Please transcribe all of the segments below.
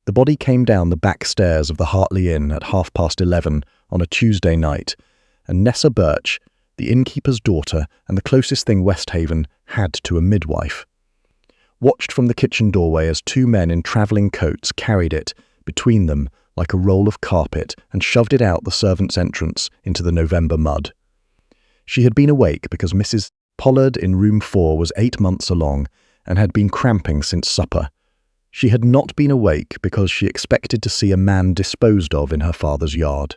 The body came down the back stairs of the Hartley Inn at 11:30 on a Tuesday night, and Nessa Birch, the innkeeper's daughter and the closest thing Westhaven had to a midwife, watched from the kitchen doorway as two men in travelling coats carried it between them like a roll of carpet and shoved it out the servants' entrance into the November mud. She had been awake because Mrs. Pollard in room 4 was 8 months along and had been cramping since supper. She had not been awake because she expected to see a man disposed of in her father's yard.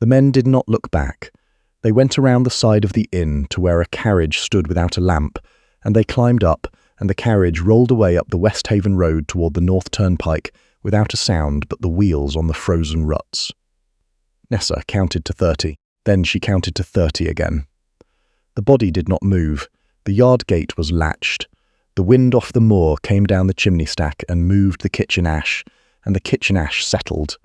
The men did not look back. They went around the side of the inn to where a carriage stood without a lamp, and they climbed up, and the carriage rolled away up the Westhaven road toward the North Turnpike without a sound but the wheels on the frozen ruts. Nessa counted to 30. Then she counted to 30 again. The body did not move. The yard gate was latched. The wind off the moor came down the chimney stack and moved the kitchen ash, and the kitchen ash settled.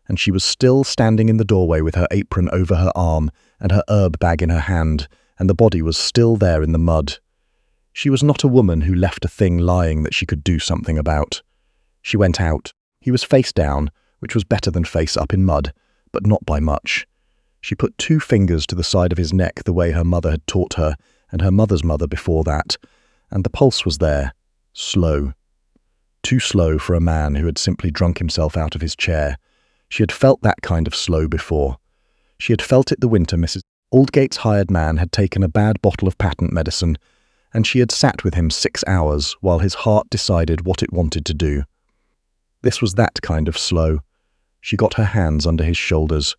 And she was still standing in the doorway with her apron over her arm and her herb bag in her hand, and the body was still there in the mud. She was not a woman who left a thing lying that she could do something about. She went out. He was face down, which was better than face up in mud, but not by much. She put 2 fingers to the side of his neck the way her mother had taught her, and her mother's mother before that, and the pulse was there, slow. Too slow for a man who had simply drunk himself out of his chair. She had felt that kind of slow before. She had felt it the winter Mrs. Aldgate's hired man had taken a bad bottle of patent medicine, and she had sat with him 6 hours while his heart decided what it wanted to do. This was that kind of slow. She got her hands under his shoulders.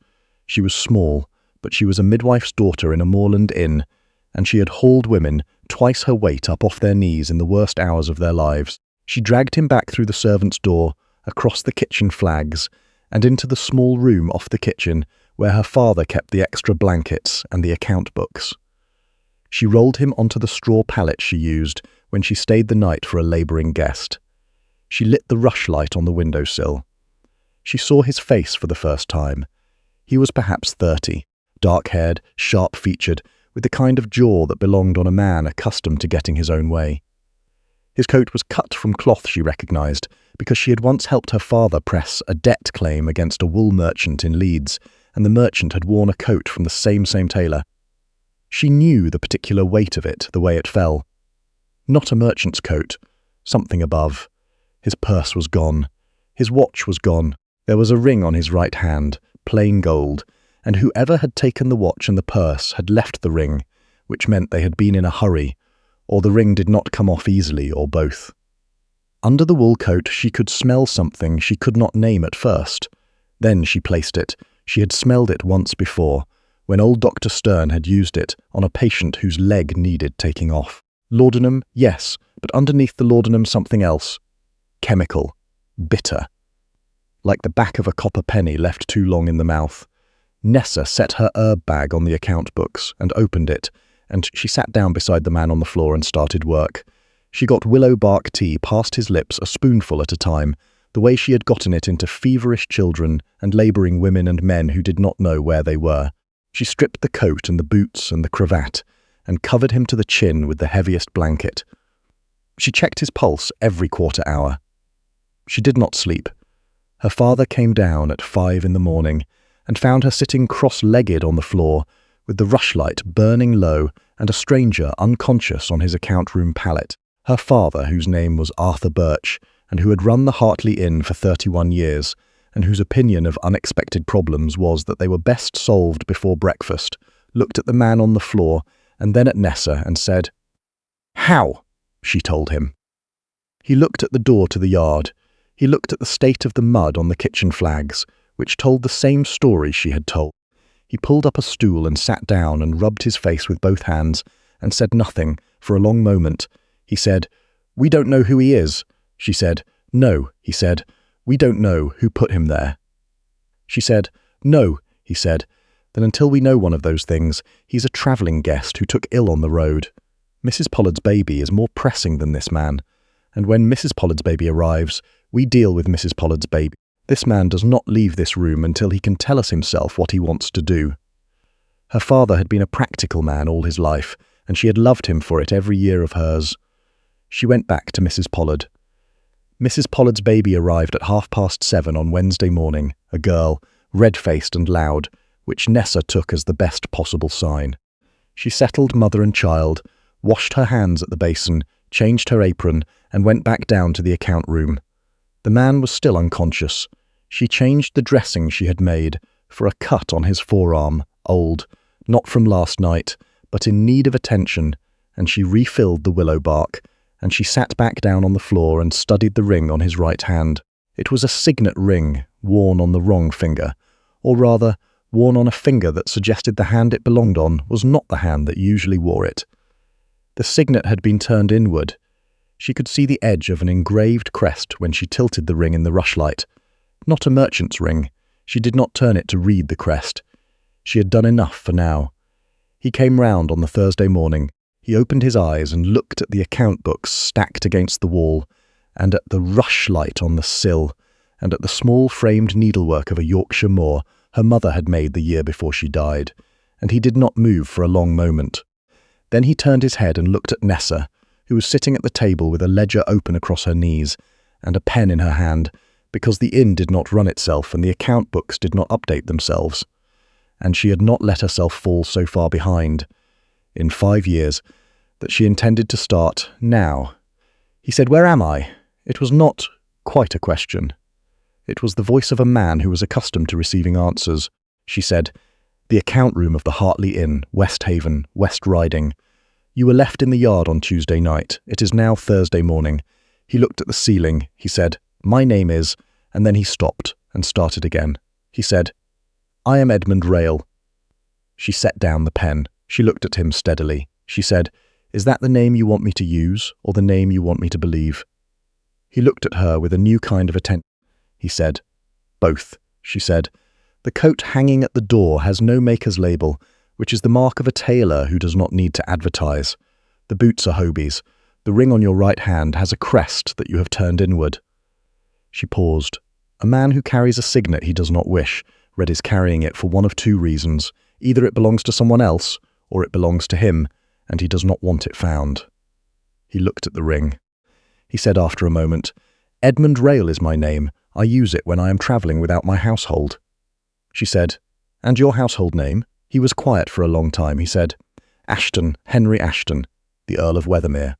She was small, but she was a midwife's daughter in a moorland inn, and she had hauled women twice her weight up off their knees in the worst hours of their lives. She dragged him back through the servants' door, across the kitchen flags, and into the small room off the kitchen where her father kept the extra blankets and the account books. She rolled him onto the straw pallet she used when she stayed the night for a labouring guest. She lit the rushlight on the windowsill. She saw his face for the first time. He was perhaps 30, dark-haired, sharp-featured, with the kind of jaw that belonged on a man accustomed to getting his own way. His coat was cut from cloth she recognised, because she had once helped her father press a debt claim against a wool merchant in Leeds, and the merchant had worn a coat from the same tailor. She knew the particular weight of it, the way it fell. Not a merchant's coat, something above. His purse was gone. His watch was gone. There was a ring on his right hand, plain gold, and whoever had taken the watch and the purse had left the ring, which meant they had been in a hurry, or the ring did not come off easily, or both. Under the wool coat she could smell something she could not name at first. Then she placed it. She had smelled it once before, when old Dr. Stern had used it on a patient whose leg needed taking off. Laudanum, yes, but underneath the laudanum something else. Chemical. Bitter. Like the back of a copper penny left too long in the mouth. Nessa set her herb bag on the account books and opened it, and she sat down beside the man on the floor and started work. She got willow bark tea past his lips a spoonful at a time, the way she had gotten it into feverish children and labouring women and men who did not know where they were. She stripped the coat and the boots and the cravat, and covered him to the chin with the heaviest blanket. She checked his pulse every quarter hour. She did not sleep. Her father came down at 5 in the morning, and found her sitting cross-legged on the floor, with the rushlight burning low and a stranger unconscious on his account-room pallet. Her father, whose name was Arthur Birch, and who had run the Hartley Inn for 31 years, and whose opinion of unexpected problems was that they were best solved before breakfast, looked at the man on the floor and then at Nessa and said, "How?" she told him. He looked at the door to the yard. He looked at the state of the mud on the kitchen flags, which told the same story she had told. He pulled up a stool and sat down and rubbed his face with both hands and said nothing for a long moment. He said, "We don't know who he is." She said, "No," he said, "we don't know who put him there." She said, "No," he said, "then until we know one of those things, he's a travelling guest who took ill on the road. Mrs. Pollard's baby is more pressing than this man, and when Mrs. Pollard's baby arrives, we deal with Mrs. Pollard's baby. This man does not leave this room until he can tell us himself what he wants to do." Her father had been a practical man all his life, and she had loved him for it every year of hers. She went back to Mrs. Pollard. Mrs. Pollard's baby arrived at 7:30 on Wednesday morning, a girl, red-faced and loud, which Nessa took as the best possible sign. She settled mother and child, washed her hands at the basin, changed her apron, and went back down to the account room. The man was still unconscious. She changed the dressing she had made for a cut on his forearm, old, not from last night, but in need of attention, and she refilled the willow bark, and she sat back down on the floor and studied the ring on his right hand. It was a signet ring, worn on the wrong finger, or rather, worn on a finger that suggested the hand it belonged on was not the hand that usually wore it. The signet had been turned inward. She could see the edge of an engraved crest when she tilted the ring in the rushlight. Not a merchant's ring. She did not turn it to read the crest. She had done enough for now. He came round on the Thursday morning. He opened his eyes and looked at the account books stacked against the wall, and at the rushlight on the sill, and at the small framed needlework of a Yorkshire moor her mother had made the year before she died, and he did not move for a long moment. Then he turned his head and looked at Nessa, who was sitting at the table with a ledger open across her knees, and a pen in her hand, because the inn did not run itself and the account books did not update themselves. And she had not let herself fall so far behind, in 5 years, that she intended to start now. He said, "Where am I?" It was not quite a question. It was the voice of a man who was accustomed to receiving answers. She said, "The account room of the Hartley Inn, West Haven, West Riding. You were left in the yard on Tuesday night. It is now Thursday morning." He looked at the ceiling. He said, "My name is," and then he stopped and started again. He said, "I am Edmund Rail." She set down the pen. She looked at him steadily. She said, "Is that the name you want me to use, or the name you want me to believe?" He looked at her with a new kind of attention. He said, "Both," she said. "The coat hanging at the door has no maker's label, which is the mark of a tailor who does not need to advertise. The boots are Hobie's. The ring on your right hand has a crest that you have turned inward." She paused. A man who carries a signet he does not wish, Red is carrying it for one of two reasons. Either it belongs to someone else, or it belongs to him, and he does not want it found. He looked at the ring. He said after a moment, "Edmund Rail is my name. I use it when I am travelling without my household." She said, "And your household name?" He was quiet for a long time. He said, "Ashton, Henry Ashton, the Earl of Weathermere."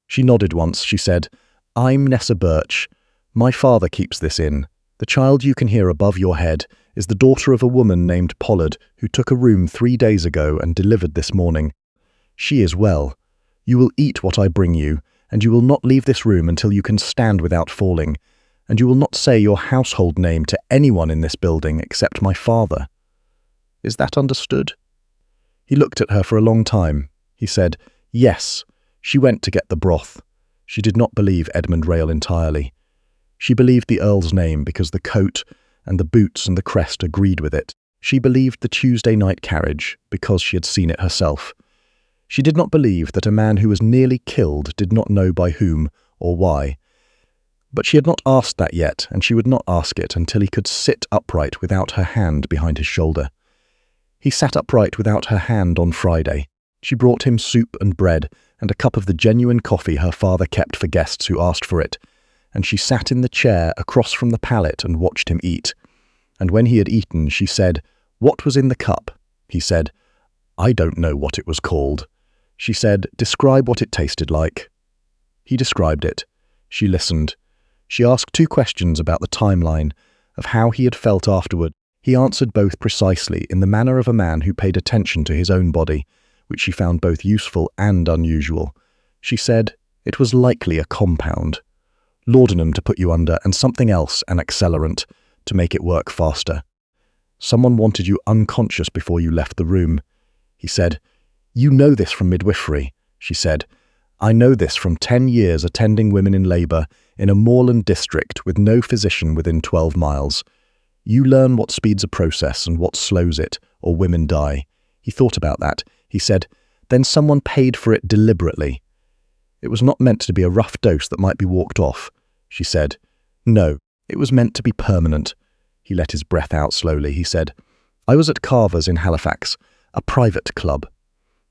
She nodded once. She said, "I'm Nessa Birch. My father keeps this inn. The child you can hear above your head is the daughter of a woman named Pollard who took a room 3 days ago and delivered this morning. She is well. You will eat what I bring you, and you will not leave this room until you can stand without falling, and you will not say your household name to anyone in this building except my father. Is that understood?" He looked at her for a long time. He said, "Yes, she went to get the broth." She did not believe Edmund Rail entirely. She believed the Earl's name because the coat and the boots and the crest agreed with it. She believed the Tuesday night carriage because she had seen it herself. She did not believe that a man who was nearly killed did not know by whom or why. But she had not asked that yet, and she would not ask it until he could sit upright without her hand behind his shoulder. He sat upright without her hand on Friday. She brought him soup and bread and a cup of the genuine coffee her father kept for guests who asked for it, and she sat in the chair across from the pallet and watched him eat. And when he had eaten, she said, "What was in the cup?" He said, "I don't know what it was called." She said, "Describe what it tasted like." He described it. She listened. She asked 2 questions about the timeline, of how he had felt afterward. He answered both precisely in the manner of a man who paid attention to his own body, which she found both useful and unusual. She said, "It was likely a compound. Laudanum to put you under, and something else, an accelerant, to make it work faster. Someone wanted you unconscious before you left the room." He said, "You know this from midwifery." She said, "I know this from 10 years attending women in labour in a moorland district with no physician within 12 miles. You learn what speeds a process and what slows it, or women die." He thought about that. He said, "Then someone paid for it deliberately. It was not meant to be a rough dose that might be walked off." She said, "No, it was meant to be permanent." He let his breath out slowly. He said, "I was at Carver's in Halifax, a private club.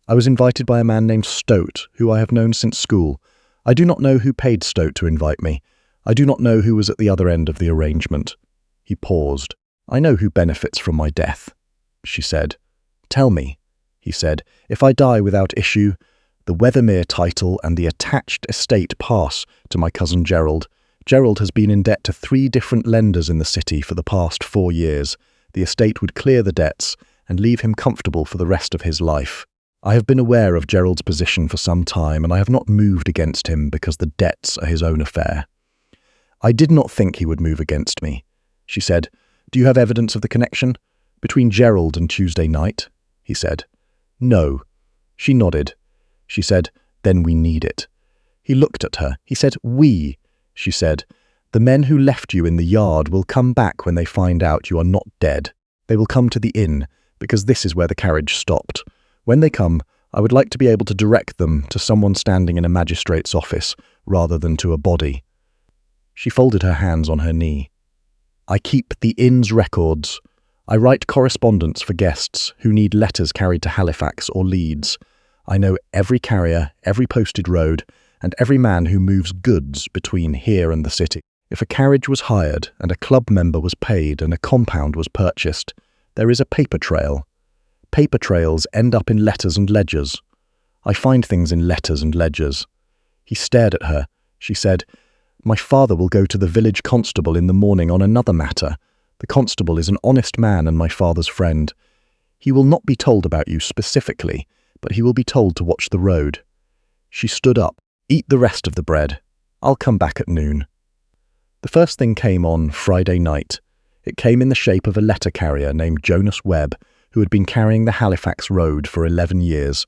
I was invited by a man named Stote, who I have known since school. I do not know who paid Stote to invite me. I do not know who was at the other end of the arrangement. He paused. I know who benefits from my death, she said. Tell me, he said, if I die without issue, the Weathermere title and the attached estate pass to my cousin Gerald. Gerald has been in debt to 3 different lenders in the city for the past 4 years. The estate would clear the debts and leave him comfortable for the rest of his life. I have been aware of Gerald's position for some time, and I have not moved against him because the debts are his own affair. I did not think he would move against me, she said. Do you have evidence of the connection between Gerald and Tuesday night? He said. No. She nodded. She said, then we need it. He looked at her. He said, we, she said. The men who left you in the yard will come back when they find out you are not dead. They will come to the inn, because this is where the carriage stopped. When they come, I would like to be able to direct them to someone standing in a magistrate's office, rather than to a body. She folded her hands on her knee. I keep the inn's records. I write correspondence for guests who need letters carried to Halifax or Leeds. I know every carrier, every posted road, and every man who moves goods between here and the city. If a carriage was hired and a club member was paid and a compound was purchased, there is a paper trail. Paper trails end up in letters and ledgers. I find things in letters and ledgers. He stared at her. She said, my father will go to the village constable in the morning on another matter. The constable is an honest man and my father's friend. He will not be told about you specifically, but he will be told to watch the road. She stood up. Eat the rest of the bread. I'll come back at noon. The first thing came on Friday night. It came in the shape of a letter carrier named Jonas Webb, who had been carrying the Halifax road for 11 years,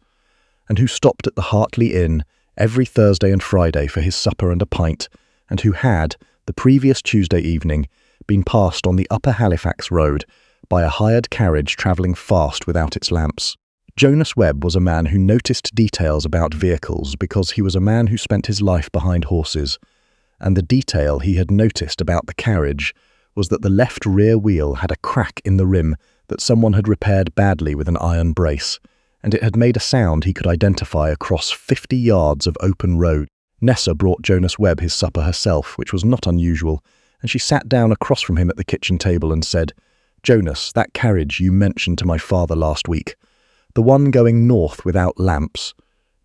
and who stopped at the Hartley Inn every Thursday and Friday for his supper and a pint, and who had, the previous Tuesday evening, been passed on the upper Halifax road by a hired carriage travelling fast without its lamps. Jonas Webb was a man who noticed details about vehicles because he was a man who spent his life behind horses, and the detail he had noticed about the carriage was that the left rear wheel had a crack in the rim that someone had repaired badly with an iron brace, and it had made a sound he could identify across 50 yards of open road. Nessa brought Jonas Webb his supper herself, which was not unusual, and she sat down across from him at the kitchen table and said, Jonas, that carriage you mentioned to my father last week, the one going north without lamps.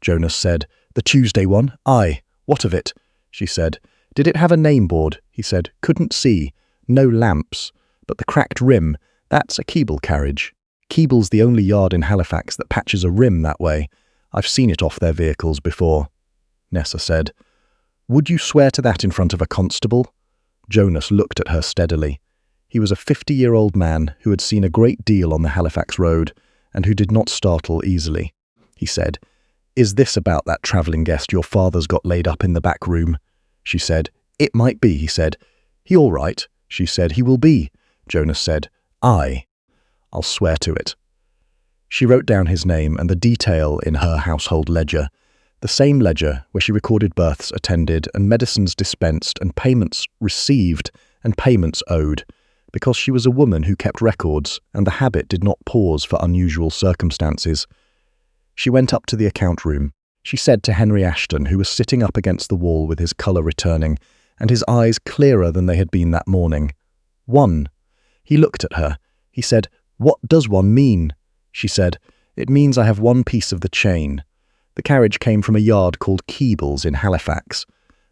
Jonas said, the Tuesday one? Aye. What of it? She said. Did it have a name board? He said. Couldn't see. No lamps. But the cracked rim, that's a Keble carriage. Keble's the only yard in Halifax that patches a rim that way. I've seen it off their vehicles before. Nessa said. Would you swear to that in front of a constable? Jonas looked at her steadily. He was a 50-year-old man who had seen a great deal on the Halifax road and who did not startle easily. He said, Is this about that travelling guest your father's got laid up in the back room? She said. It might be, he said. He all right? She said. He will be. Jonas said. Aye. I'll swear to it. She wrote down his name and the detail in her household ledger, the same ledger where she recorded births attended and medicines dispensed and payments received and payments owed, because she was a woman who kept records and the habit did not pause for unusual circumstances. She went up to the account room. She said to Henry Ashton, who was sitting up against the wall with his colour returning and his eyes clearer than they had been that morning, 1. He looked at her. He said, What does 1 mean? She said, It means I have 1 piece of the chain. The carriage came from a yard called Keble's in Halifax.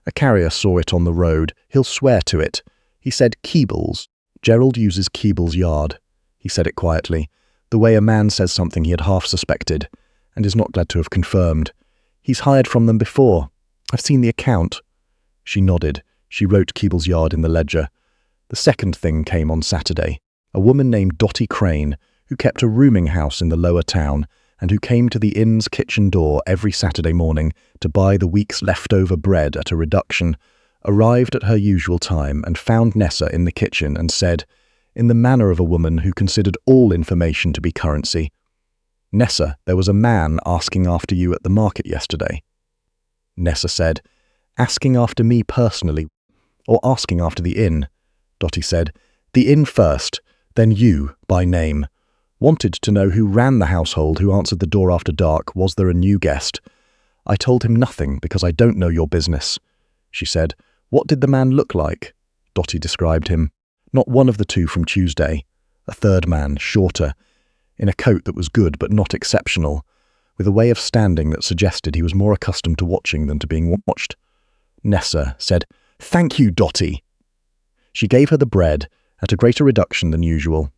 A carrier saw it on the road. He'll swear to it. He said, Keble's. Gerald uses Keble's yard. He said it quietly, the way a man says something he had half suspected, and is not glad to have confirmed. He's hired from them before. I've seen the account. She nodded. She wrote Keble's yard in the ledger. The second thing came on Saturday. A woman named Dottie Crane, who kept a rooming house in the lower town, and who came to the inn's kitchen door every Saturday morning to buy the week's leftover bread at a reduction, arrived at her usual time and found Nessa in the kitchen and said, in the manner of a woman who considered all information to be currency, Nessa, there was a man asking after you at the market yesterday. Nessa said, asking after me personally, or asking after the inn. Dottie said, the inn first, then you, by name. Wanted to know who ran the household, who answered the door after dark, was there a new guest. I told him nothing because I don't know your business. She said, What did the man look like? Dotty described him. Not one of the two from Tuesday. A third man, shorter, in a coat that was good but not exceptional, with a way of standing that suggested he was more accustomed to watching than to being watched. Nessa said, "Thank you, Dotty." She gave her the bread, at a greater reduction than usual.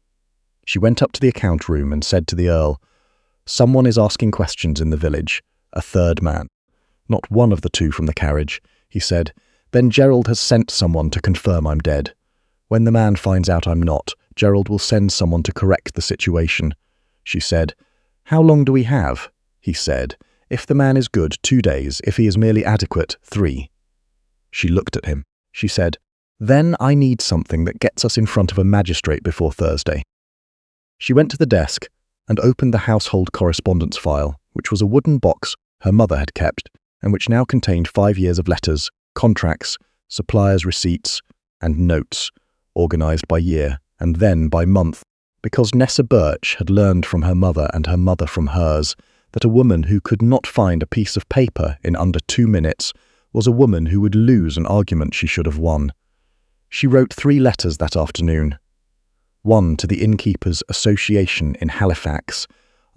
She went up to the account room and said to the Earl, "Someone is asking questions in the village. A third man." "Not one of the two from the carriage," he said. "Then Gerald has sent someone to confirm I'm dead. When the man finds out I'm not, Gerald will send someone to correct the situation." She said, "How long do we have?" He said, "If the man is good, 2 days. If he is merely adequate, 3. She looked at him. She said, "Then I need something that gets us in front of a magistrate before Thursday." She went to the desk and opened the household correspondence file, which was a wooden box her mother had kept, and which now contained 5 years of letters, contracts, suppliers' receipts, and notes, organised by year, and then by month, because Nessa Birch had learned from her mother and her mother from hers that a woman who could not find a piece of paper in under 2 minutes was a woman who would lose an argument she should have won. She wrote 3 letters that afternoon. One to the Innkeepers' Association in Halifax,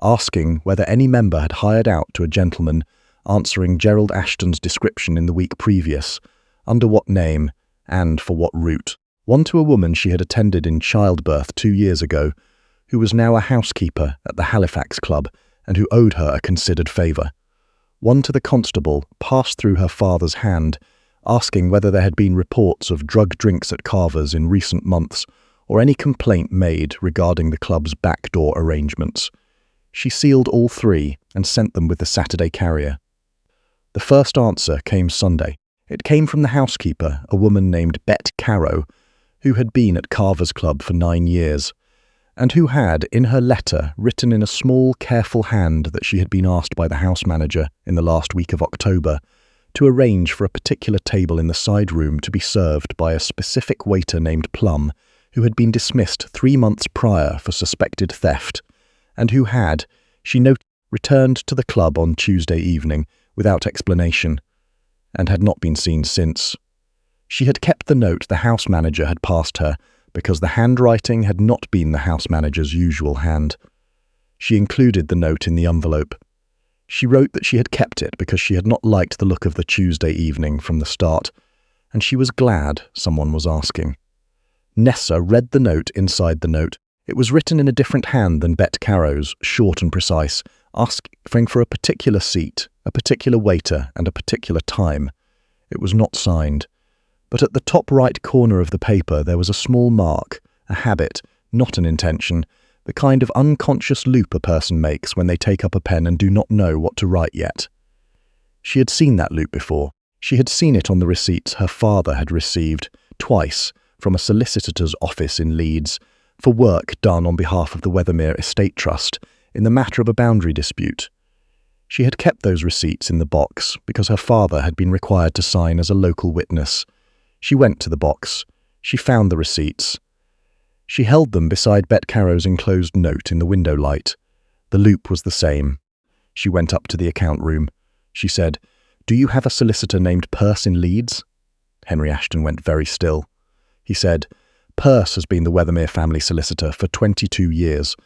asking whether any member had hired out to a gentleman answering Gerald Ashton's description in the week previous, under what name, and for what route. One to a woman she had attended in childbirth 2 years ago, who was now a housekeeper at the Halifax Club and who owed her a considered favour. One to the constable, passed through her father's hand, asking whether there had been reports of drug drinks at Carver's in recent months, or any complaint made regarding the club's backdoor arrangements. She sealed all 3 and sent them with the Saturday carrier. The first answer came Sunday. It came from the housekeeper, a woman named Bet Carrow, who had been at Carver's Club for 9 years, and who had, in her letter, written in a small, careful hand that she had been asked by the house manager in the last week of October to arrange for a particular table in the side room to be served by a specific waiter named Plum, who had been dismissed 3 months prior for suspected theft, and who had, she noted, returned to the club on Tuesday evening without explanation, and had not been seen since. She had kept the note the house manager had passed her because the handwriting had not been the house manager's usual hand. She included the note in the envelope. She wrote that she had kept it because she had not liked the look of the Tuesday evening from the start, and she was glad someone was asking. Nessa read the note inside the note. It was written in a different hand than Bet Carrow's, short and precise, asking for a particular seat, a particular waiter, and a particular time. It was not signed. But at the top right corner of the paper there was a small mark, a habit, not an intention, the kind of unconscious loop a person makes when they take up a pen and do not know what to write yet. She had seen that loop before. She had seen it on the receipts her father had received, twice, from a solicitor's office in Leeds, for work done on behalf of the Weathermere Estate Trust in the matter of a boundary dispute. She had kept those receipts in the box because her father had been required to sign as a local witness. She went to the box. She found the receipts. She held them beside Bet Carrow's enclosed note in the window light. The loop was the same. She went up to the account room. She said, "Do you have a solicitor named Perce in Leeds?" Henry Ashton went very still. He said, "Perce has been the Weathermere family solicitor for 22 years.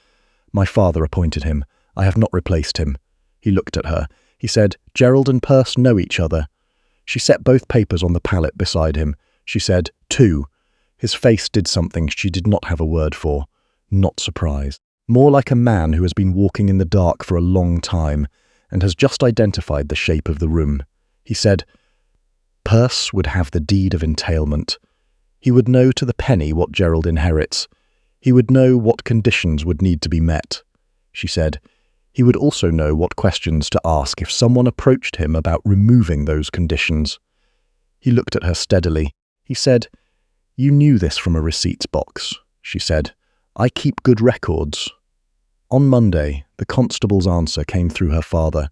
My father appointed him. I have not replaced him." He looked at her. He said, "Gerald and Perce know each other." She set both papers on the pallet beside him. She said, "2. His face did something she did not have a word for. Not surprise. More like a man who has been walking in the dark for a long time and has just identified the shape of the room. He said, "Perce would have the deed of entailment. He would know to the penny what Gerald inherits. He would know what conditions would need to be met." She said, "He would also know what questions to ask if someone approached him about removing those conditions." He looked at her steadily. He said, "You knew this from a receipts box," she said. "I keep good records." On Monday, the constable's answer came through her father.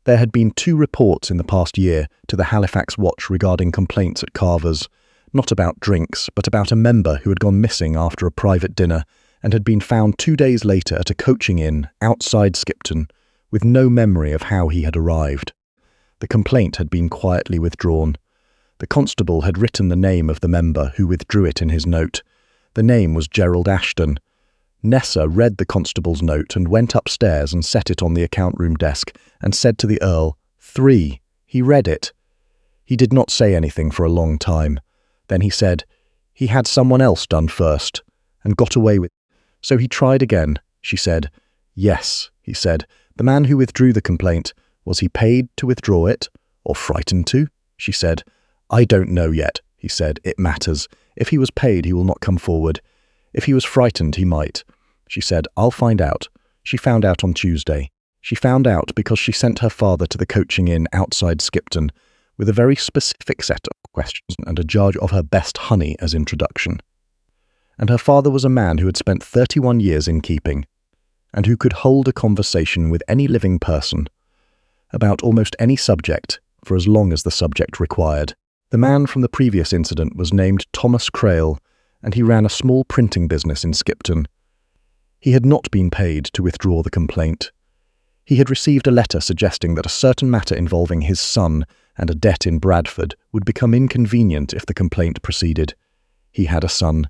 There had been 2 reports in the past year to the Halifax Watch regarding complaints at Carver's, not about drinks, but about a member who had gone missing after a private dinner and had been found 2 days later at a coaching inn outside Skipton, with no memory of how he had arrived. The complaint had been quietly withdrawn. The constable had written the name of the member who withdrew it in his note. The name was Gerald Ashton. Nessa read the constable's note and went upstairs and set it on the account room desk and said to the Earl, 3. He read it. He did not say anything for a long time. Then he said, he had someone else done first and got away with it. So he tried again, she said. Yes, he said. The man who withdrew the complaint, was he paid to withdraw it or frightened to? She said. I don't know yet, he said. It matters. If he was paid, he will not come forward. If he was frightened, he might. She said, I'll find out. She found out on Tuesday. She found out because she sent her father to the coaching inn outside Skipton with a very specific set of questions and a jar of her best honey as introduction. And her father was a man who had spent 31 years in keeping and who could hold a conversation with any living person about almost any subject for as long as the subject required. The man from the previous incident was named Thomas Earl, and he ran a small printing business in Skipton. He had not been paid to withdraw the complaint. He had received a letter suggesting that a certain matter involving his son and a debt in Bradford would become inconvenient if the complaint proceeded. He had a son.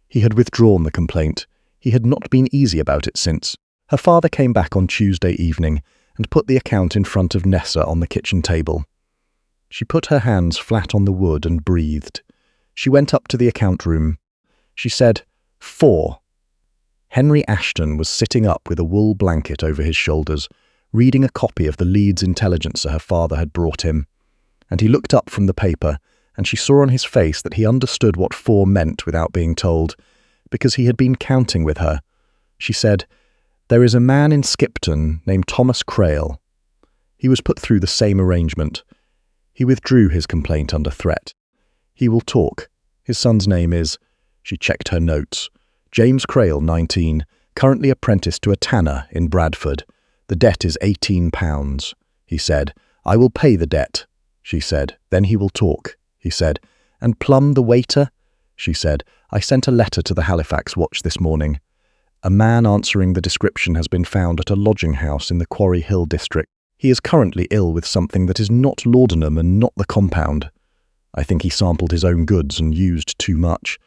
He had withdrawn the complaint. He had not been easy about it since. Her father came back on Tuesday evening and put the account in front of Nessa on the kitchen table. She put her hands flat on the wood and breathed. She went up to the account room. She said, 4. Henry Ashton was sitting up with a wool blanket over his shoulders, reading a copy of the Leeds Intelligencer her father had brought him. And he looked up from the paper, and she saw on his face that he understood what 4 meant without being told, because he had been counting with her. She said, there is a man in Skipton named Thomas Earl. He was put through the same arrangement. He withdrew his complaint under threat. He will talk. His son's name is, she checked her notes, James Earl, 19, currently apprenticed to a tanner in Bradford. The debt is £18, he said. I will pay the debt, she said. Then he will talk, he said. And Plum, the waiter? She said. I sent a letter to the Halifax Watch this morning. A man answering the description has been found at a lodging house in the Quarry Hill district. He is currently ill with something that is not laudanum and not the compound. I think he sampled his own goods and used too much.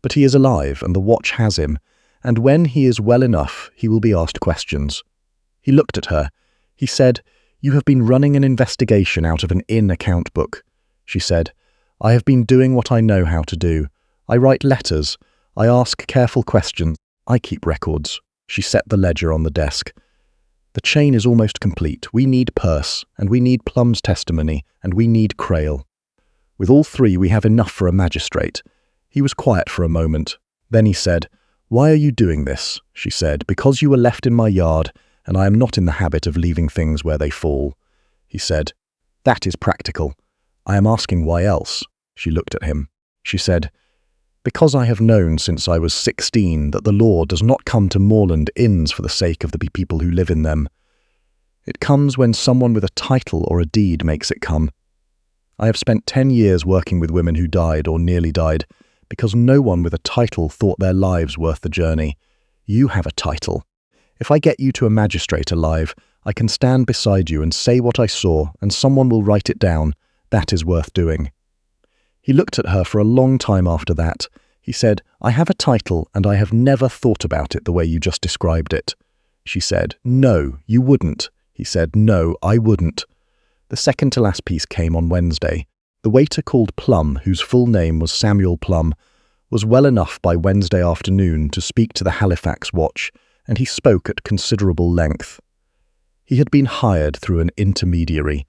But he is alive and the watch has him, and when he is well enough, he will be asked questions. He looked at her. He said, you have been running an investigation out of an inn account book. She said, I have been doing what I know how to do. I write letters. I ask careful questions. I keep records. She set the ledger on the desk. The chain is almost complete. We need Purse, and we need Plum's testimony, and we need Earl. With all 3 we have enough for a magistrate. He was quiet for a moment. Then he said, why are you doing this? She said, because you were left in my yard, and I am not in the habit of leaving things where they fall. He said, that is practical. I am asking why else. She looked at him. She said, because I have known since I was 16 that the law does not come to moorland inns for the sake of the people who live in them. It comes when someone with a title or a deed makes it come. I have spent 10 years working with women who died or nearly died, because no one with a title thought their lives worth the journey. You have a title. If I get you to a magistrate alive, I can stand beside you and say what I saw, and someone will write it down. That is worth doing. He looked at her for a long time after that. He said, I have a title and I have never thought about it the way you just described it. She said, no, you wouldn't. He said, no, I wouldn't. The second to last piece came on Wednesday. The waiter called Plum, whose full name was Samuel Plum, was well enough by Wednesday afternoon to speak to the Halifax Watch, and he spoke at considerable length. He had been hired through an intermediary,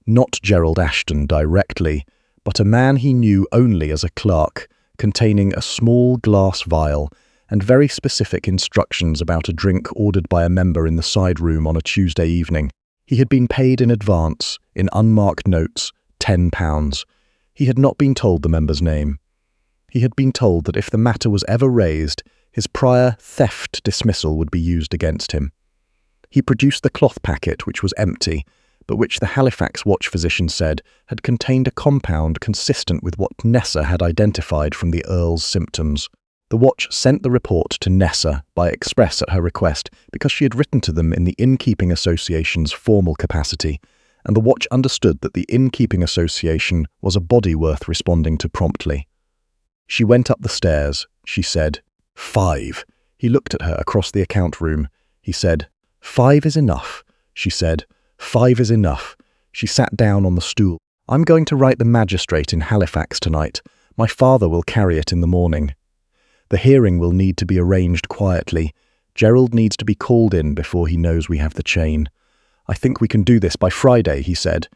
not Gerald Ashton directly, but a man he knew only as a clerk, containing a small glass vial and very specific instructions about a drink ordered by a member in the side room on a Tuesday evening. He had been paid in advance, in unmarked notes, £10. He had not been told the member's name. He had been told that if the matter was ever raised, his prior theft dismissal would be used against him. He produced the cloth packet, which was empty, but which the Halifax Watch physician said had contained a compound consistent with what Nessa had identified from the Earl's symptoms. The watch sent the report to Nessa by express at her request because she had written to them in the Innkeeping Association's formal capacity, and the watch understood that the Innkeeping Association was a body worth responding to promptly. She went up the stairs. She said, 5. He looked at her across the account room. He said, 5 is enough. She said, 5 is enough. She sat down on the stool. I'm going to write the magistrate in Halifax tonight. My father will carry it in the morning. The hearing will need to be arranged quietly. Gerald needs to be called in before he knows we have the chain. I think we can do this by Friday, he said.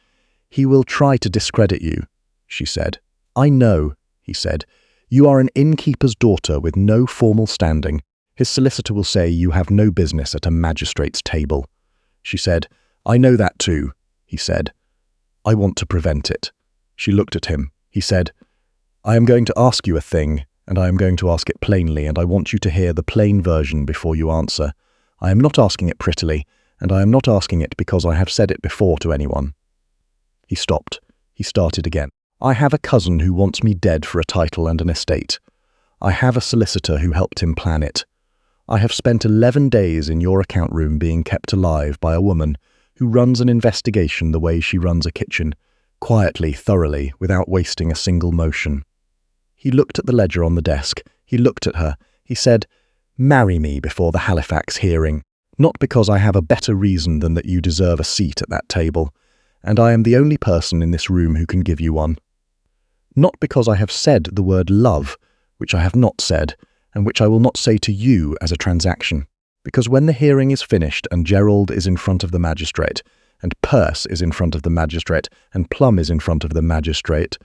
He will try to discredit you, she said. I know, he said. You are an innkeeper's daughter with no formal standing. His solicitor will say you have no business at a magistrate's table. She said, I know that too, he said. I want to prevent it. She looked at him. He said, I am going to ask you a thing, and I am going to ask it plainly, and I want you to hear the plain version before you answer. I am not asking it prettily, and I am not asking it because I have said it before to anyone. He stopped. He started again. I have a cousin who wants me dead for a title and an estate. I have a solicitor who helped him plan it. I have spent 11 days in your account room being kept alive by a woman who runs an investigation the way she runs a kitchen, quietly, thoroughly, without wasting a single motion. He looked at the ledger on the desk. He looked at her. He said, marry me before the Halifax hearing, not because I have a better reason than that you deserve a seat at that table, and I am the only person in this room who can give you one. Not because I have said the word love, which I have not said, and which I will not say to you as a transaction, because when the hearing is finished and Gerald is in front of the magistrate, and Perce is in front of the magistrate, and Plum is in front of the magistrate,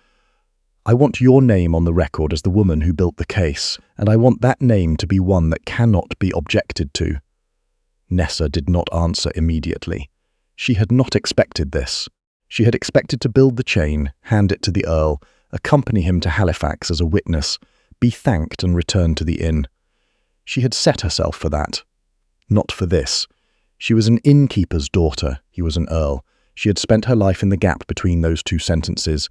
I want your name on the record as the woman who built the case, and I want that name to be one that cannot be objected to. Nessa did not answer immediately. She had not expected this. She had expected to build the chain, hand it to the Earl, accompany him to Halifax as a witness, be thanked and return to the inn. She had set herself for that. Not for this. She was an innkeeper's daughter. He was an Earl. She had spent her life in the gap between those two sentences,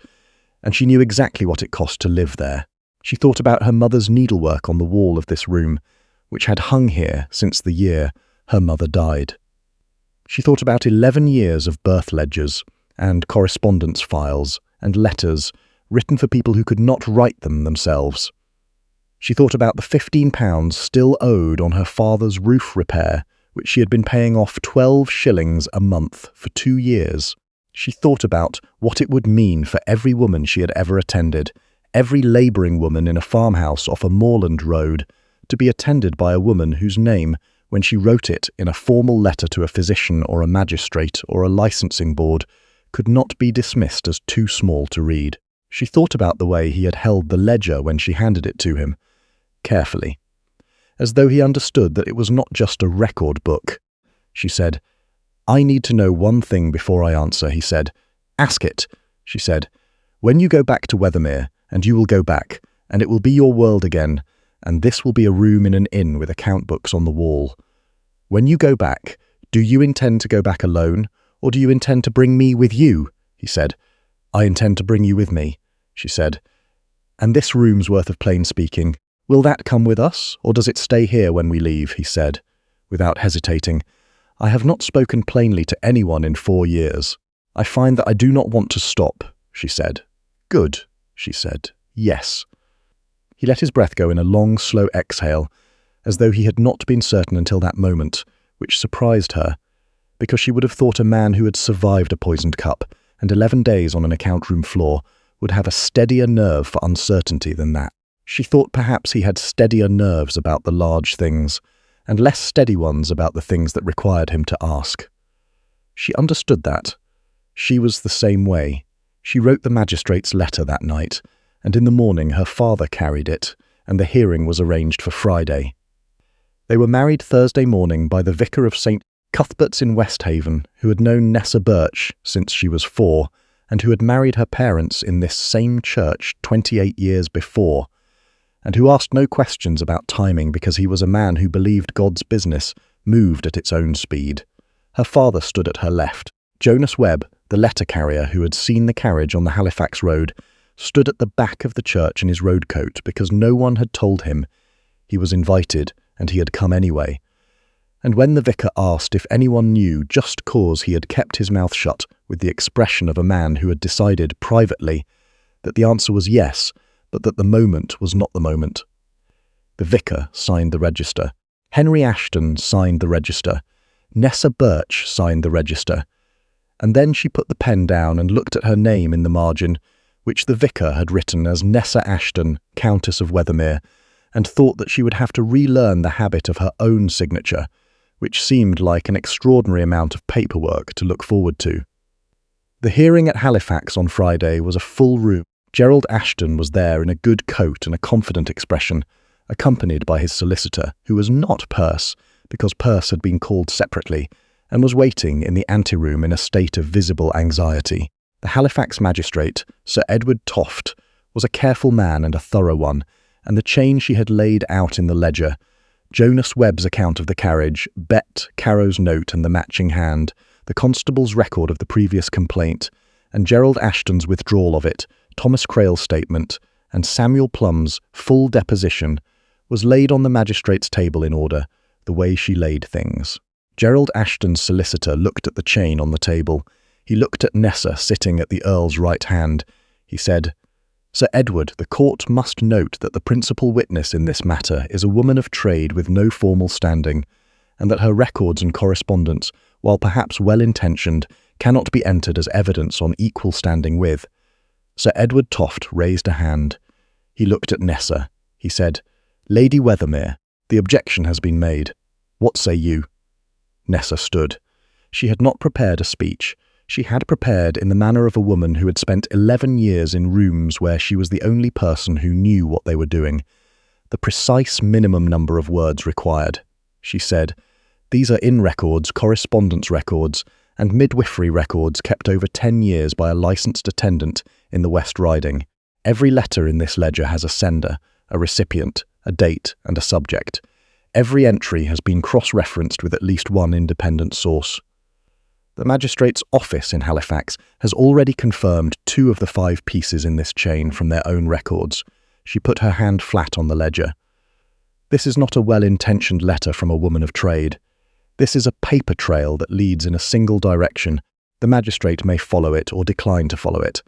and she knew exactly what it cost to live there. She thought about her mother's needlework on the wall of this room, which had hung here since the year her mother died. She thought about 11 years of birth ledgers and correspondence files and letters written for people who could not write them themselves. She thought about the £15 still owed on her father's roof repair, which she had been paying off 12 shillings a month for 2 years. She thought about what it would mean for every woman she had ever attended, every labouring woman in a farmhouse off a moorland road, to be attended by a woman whose name, when she wrote it in a formal letter to a physician or a magistrate or a licensing board, could not be dismissed as too small to read. She thought about the way he had held the ledger when she handed it to him, carefully, as though he understood that it was not just a record book. She said, I need to know one thing before I answer, he said. Ask it, she said. When you go back to Weathermere, and you will go back, and it will be your world again, and this will be a room in an inn with account books on the wall. When you go back, do you intend to go back alone, or do you intend to bring me with you? He said. I intend to bring you with me, she said. And this room's worth of plain speaking. Will that come with us, or does it stay here when we leave? He said, without hesitating. I have not spoken plainly to anyone in 4 years. I find that I do not want to stop, she said. Good, she said. Yes. He let his breath go in a long, slow exhale, as though he had not been certain until that moment, which surprised her, because she would have thought a man who had survived a poisoned cup and 11 days on an account room floor would have a steadier nerve for uncertainty than that. She thought perhaps he had steadier nerves about the large things, and less steady ones about the things that required him to ask. She understood that. She was the same way. She wrote the magistrate's letter that night, and in the morning her father carried it, and the hearing was arranged for Friday. They were married Thursday morning by the vicar of St. Cuthbert's in Westhaven, who had known Nessa Birch since she was 4, and who had married her parents in this same church 28 years before, and who asked no questions about timing because he was a man who believed God's business moved at its own speed. Her father stood at her left. Jonas Webb, the letter carrier who had seen the carriage on the Halifax road, stood at the back of the church in his road coat because no one had told him he was invited and he had come anyway. And when the vicar asked if anyone knew just cause he had kept his mouth shut with the expression of a man who had decided privately that the answer was yes, but that the moment was not the moment. The vicar signed the register. Henry Ashton signed the register. Nessa Birch signed the register. And then she put the pen down and looked at her name in the margin, which the vicar had written as Nessa Ashton, Countess of Wethermere, and thought that she would have to relearn the habit of her own signature, which seemed like an extraordinary amount of paperwork to look forward to. The hearing at Halifax on Friday was a full room. Gerald Ashton was there in a good coat and a confident expression, accompanied by his solicitor, who was not Perce, because Perce had been called separately, and was waiting in the anteroom in a state of visible anxiety. The Halifax magistrate, Sir Edward Toft, was a careful man and a thorough one, and the chain she had laid out in the ledger, Jonas Webb's account of the carriage, Bet Carrow's note and the matching hand, the constable's record of the previous complaint, and Gerald Ashton's withdrawal of it, Thomas Crail's statement, and Samuel Plum's full deposition, was laid on the magistrate's table in order, the way she laid things. Gerald Ashton's solicitor looked at the chain on the table. He looked at Nessa sitting at the Earl's right hand. He said, "Sir Edward, the court must note that the principal witness in this matter is a woman of trade with no formal standing, and that her records and correspondence, while perhaps well-intentioned, cannot be entered as evidence on equal standing with." Sir Edward Toft raised a hand. He looked at Nessa. He said, "Lady Wethermere, the objection has been made. What say you?" Nessa stood. She had not prepared a speech. She had prepared in the manner of a woman who had spent 11 years in rooms where she was the only person who knew what they were doing. The precise minimum number of words required. She said, "These are inn records, correspondence records, and midwifery records kept over 10 years by a licensed attendant in the West Riding. Every letter in this ledger has a sender, a recipient, a date, and a subject. Every entry has been cross-referenced with at least one independent source. The magistrate's office in Halifax has already confirmed 2 of the 5 pieces in this chain from their own records." She put her hand flat on the ledger. "This is not a well-intentioned letter from a woman of trade. This is a paper trail that leads in a single direction. The magistrate may follow it or decline to follow it.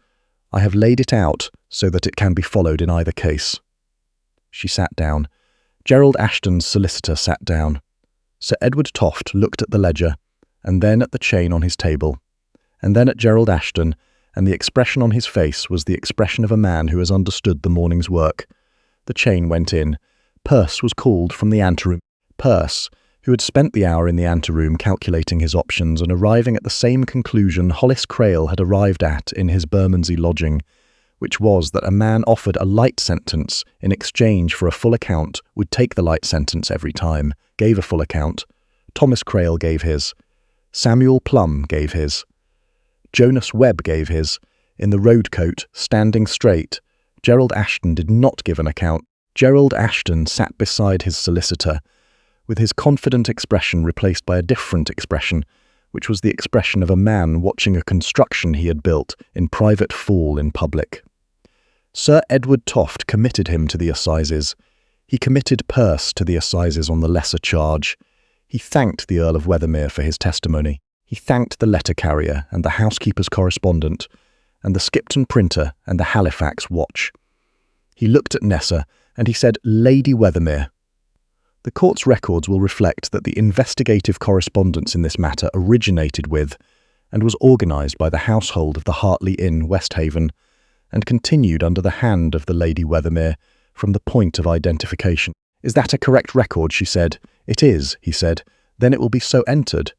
I have laid it out so that it can be followed in either case." She sat down. Gerald Ashton's solicitor sat down. Sir Edward Toft looked at the ledger, and then at the chain on his table, and then at Gerald Ashton, and the expression on his face was the expression of a man who has understood the morning's work. The chain went in. Perce was called from the anteroom. Perce, who had spent the hour in the anteroom calculating his options and arriving at the same conclusion Hollis Crail had arrived at in his Bermondsey lodging, which was that a man offered a light sentence in exchange for a full account would take the light sentence every time, gave a full account. Thomas Crail gave his. Samuel Plum gave his. Jonas Webb gave his. In the road coat, standing straight. Gerald Ashton did not give an account. Gerald Ashton sat beside his solicitor, with his confident expression replaced by a different expression, which was the expression of a man watching a construction he had built in private fall in public. Sir Edward Toft committed him to the assizes. He committed Perce to the assizes on the lesser charge. He thanked the Earl of Wethermere for his testimony. He thanked the letter carrier and the housekeeper's correspondent, and the Skipton printer and the Halifax watch. He looked at Nessa, and he said, "Lady Wethermere." The court's records will reflect that the investigative correspondence in this matter originated with and was organised by the household of the Hartley Inn, Westhaven, and continued under the hand of the Lady Wethermere from the point of identification. "Is that a correct record?" she said. "It is," he said. "Then it will be so entered."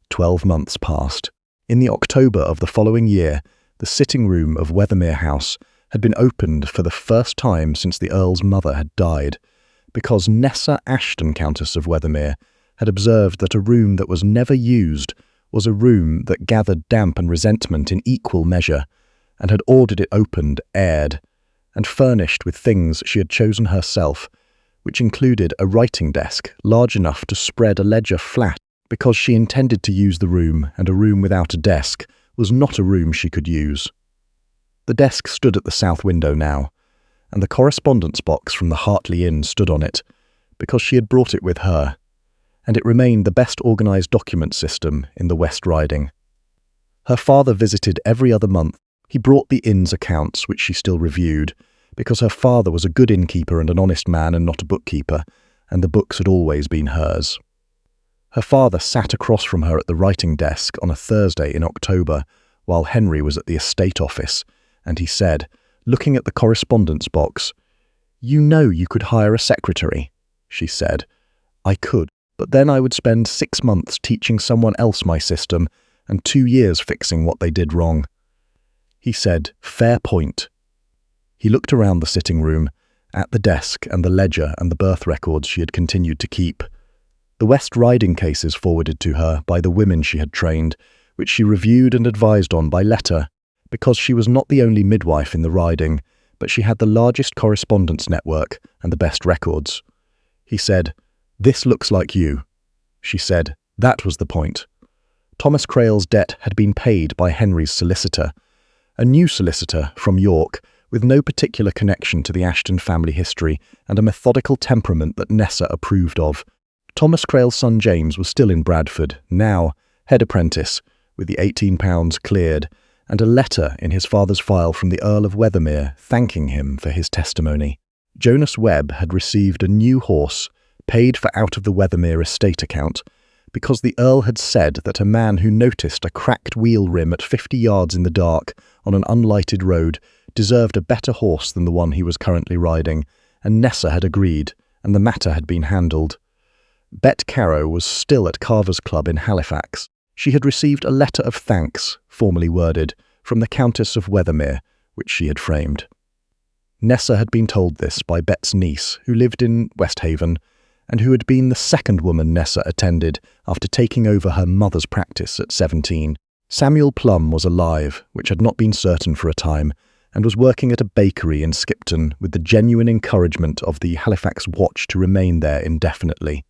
12 months passed. In the October of the following year, the sitting room of Wethermere House had been opened for the first time since the Earl's mother had died, because Nessa Ashton, Countess of Wethermere, had observed that a room that was never used was a room that gathered damp and resentment in equal measure, and had ordered it opened, aired, and furnished with things she had chosen herself, which included a writing desk large enough to spread a ledger flat, because she intended to use the room, and a room without a desk was not a room she could use. The desk stood at the south window now, and the correspondence box from the Hartley Inn stood on it, because she had brought it with her, and it remained the best organised document system in the West Riding. Her father visited every other month. He brought the inn's accounts, which she still reviewed, because her father was a good innkeeper and an honest man and not a bookkeeper, and the books had always been hers. Her father sat across from her at the writing desk on a Thursday in October, while Henry was at the estate office, and he said, looking at the correspondence box, "You know you could hire a secretary," she said. "I could, but then I would spend 6 months teaching someone else my system and 2 years fixing what they did wrong." He said, "Fair point." He looked around the sitting room, at the desk and the ledger and the birth records she had continued to keep. The West Riding cases forwarded to her by the women she had trained, which she reviewed and advised on by letter, because she was not the only midwife in the riding, but she had the largest correspondence network and the best records. He said, "This looks like you." She said, "That was the point." Thomas Crail's debt had been paid by Henry's solicitor, a new solicitor from York, with no particular connection to the Ashton family history and a methodical temperament that Nessa approved of. Thomas Crail's son James was still in Bradford, now head apprentice, with the £18 cleared, and a letter in his father's file from the Earl of Weathermere thanking him for his testimony. Jonas Webb had received a new horse, paid for out of the Weathermere estate account, because the Earl had said that a man who noticed a cracked wheel rim at 50 yards in the dark on an unlighted road deserved a better horse than the one he was currently riding, and Nessa had agreed, and the matter had been handled. Bet Carrow was still at Carver's Club in Halifax. She had received a letter of thanks, formally worded, from the Countess of Weathermere, which she had framed. Nessa had been told this by Bet's niece, who lived in Westhaven, and who had been the second woman Nessa attended after taking over her mother's practice at 17. Samuel Plum was alive, which had not been certain for a time, and was working at a bakery in Skipton with the genuine encouragement of the Halifax Watch to remain there indefinitely.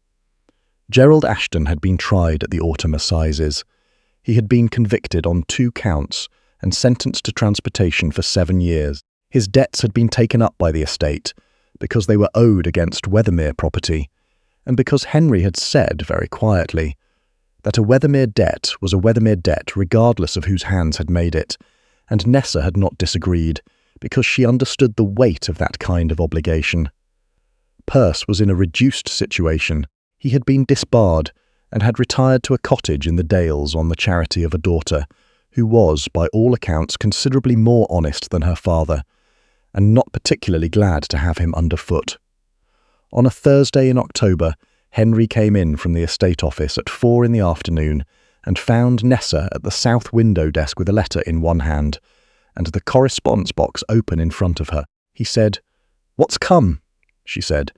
Gerald Ashton had been tried at the autumn assizes. He had been convicted on 2 counts and sentenced to transportation for 7 years. His debts had been taken up by the estate because they were owed against Weathermere property, and because Henry had said, very quietly, that a Weathermere debt was a Weathermere debt regardless of whose hands had made it, and Nessa had not disagreed, because she understood the weight of that kind of obligation. Perce was in a reduced situation. He had been disbarred, and had retired to a cottage in the Dales on the charity of a daughter, who was, by all accounts, considerably more honest than her father, and not particularly glad to have him underfoot. On a Thursday in October, Henry came in from the estate office at 4 in the afternoon and found Nessa at the south window desk with a letter in one hand, and the correspondence box open in front of her. He said, "What's come?" she said.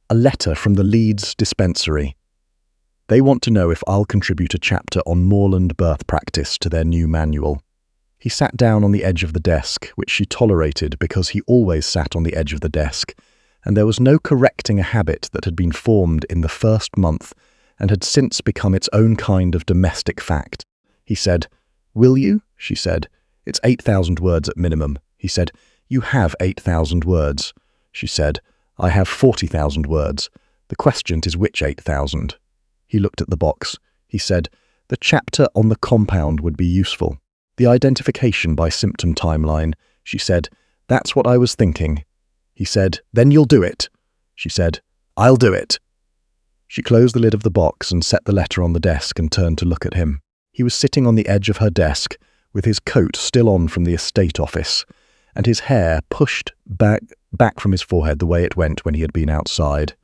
"A letter from the Leeds dispensary. They want to know if I'll contribute a chapter on moorland birth practice to their new manual." He sat down on the edge of the desk, which she tolerated because he always sat on the edge of the desk, and there was no correcting a habit that had been formed in the first month and had since become its own kind of domestic fact. He said, "Will you?" she said. "It's 8,000 words at minimum." He said, "You have 8,000 words." She said, "I have 40,000 words. The question is which 8,000? He looked at the box. He said, "The chapter on the compound would be useful. The identification by symptom timeline." She said, "That's what I was thinking." He said, "Then you'll do it." She said, "I'll do it." She closed the lid of the box and set the letter on the desk and turned to look at him. He was sitting on the edge of her desk, with his coat still on from the estate office, and his hair pushed back from his forehead the way it went when he had been outside.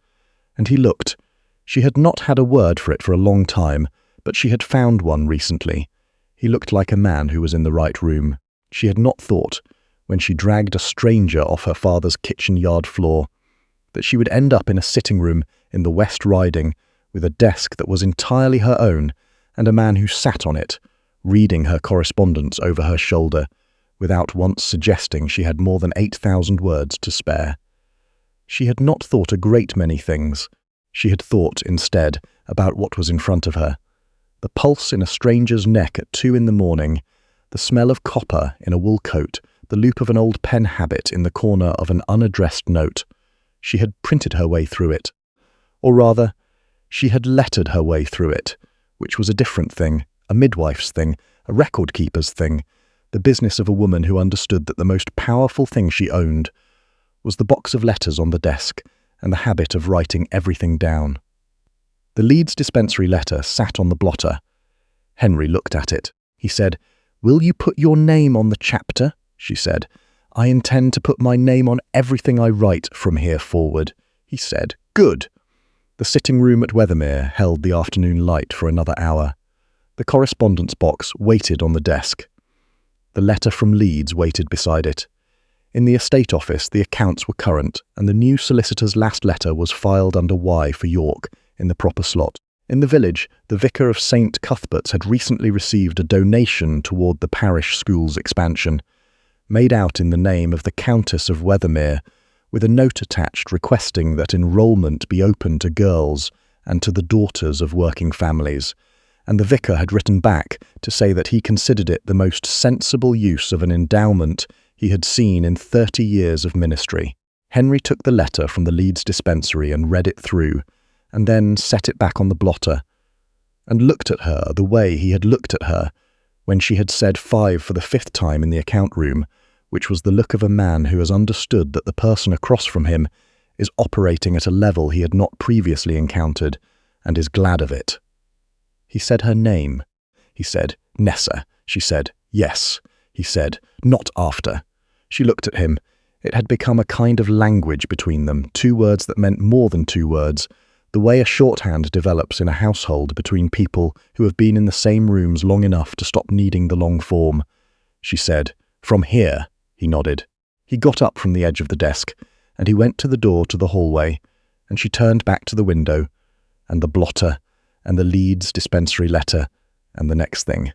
And he looked. She had not had a word for it for a long time, but she had found one recently. He looked like a man who was in the right room. She had not thought, when she dragged a stranger off her father's kitchen yard floor, that she would end up in a sitting room in the West Riding with a desk that was entirely her own and a man who sat on it, reading her correspondence over her shoulder, without once suggesting she had more than 8,000 words to spare. She had not thought a great many things. She had thought, instead, about what was in front of her. The pulse in a stranger's neck at 2 in the morning, the smell of copper in a wool coat, the loop of an old pen habit in the corner of an unaddressed note. She had printed her way through it. Or rather, She had lettered her way through it, which was a different thing, a midwife's thing, a record-keeper's thing, the business of a woman who understood that the most powerful thing she owned was the box of letters on the desk and the habit of writing everything down. The Leeds dispensary letter sat on the blotter. Henry looked at it. He said, "Will you put your name on the chapter?" she said. "I intend to put my name on everything I write from here forward," he said. "Good." The sitting room at Wethermere held the afternoon light for another hour. The correspondence box waited on the desk. The letter from Leeds waited beside it. In the estate office, the accounts were current, and the new solicitor's last letter was filed under Y for York in the proper slot. In the village, the vicar of St. Cuthbert's had recently received a donation toward the parish school's expansion, made out in the name of the Countess of Wethermere, with a note attached requesting that enrolment be open to girls and to the daughters of working families, and the vicar had written back to say that he considered it the most sensible use of an endowment he had seen in 30 years of ministry. Henry took the letter from the Leeds dispensary and read it through, and then set it back on the blotter, and looked at her the way he had looked at her when she had said 5 for the 5th time in the account room, which was the look of a man who has understood that the person across from him is operating at a level he had not previously encountered, and is glad of it. He said her name. He said, "Nessa." She said, "Yes." He said, "Not after." She looked at him. It had become a kind of language between them, 2 words that meant more than 2 words, the way a shorthand develops in a household between people who have been in the same rooms long enough to stop needing the long form. She said, "From here." He nodded. He got up from the edge of the desk, and he went to the door to the hallway, and she turned back to the window, and the blotter, and the Leeds dispensary letter, and the next thing.